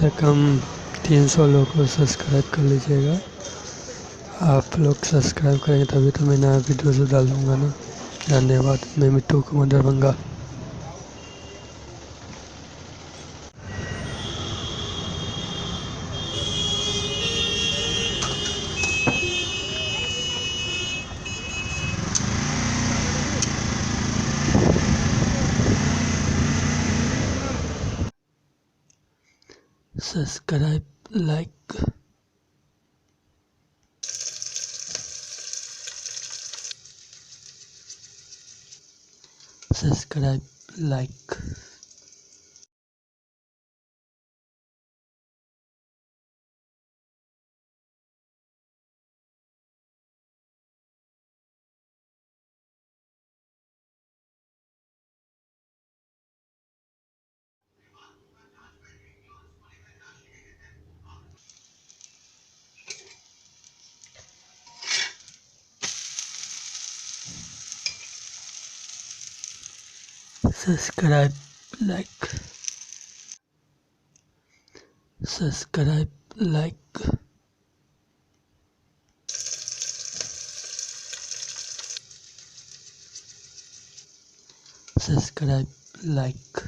से कम 300 लोग को सब्सक्राइब कर लीजिएगा। आप लोग सब्सक्राइब करेंगे तभी तो मैं नया वीडियो डालूँगा ना। धन्यवाद। मैं Mittu Kumar Darbhanga. Subscribe like subscribe like subscribe like subscribe like subscribe like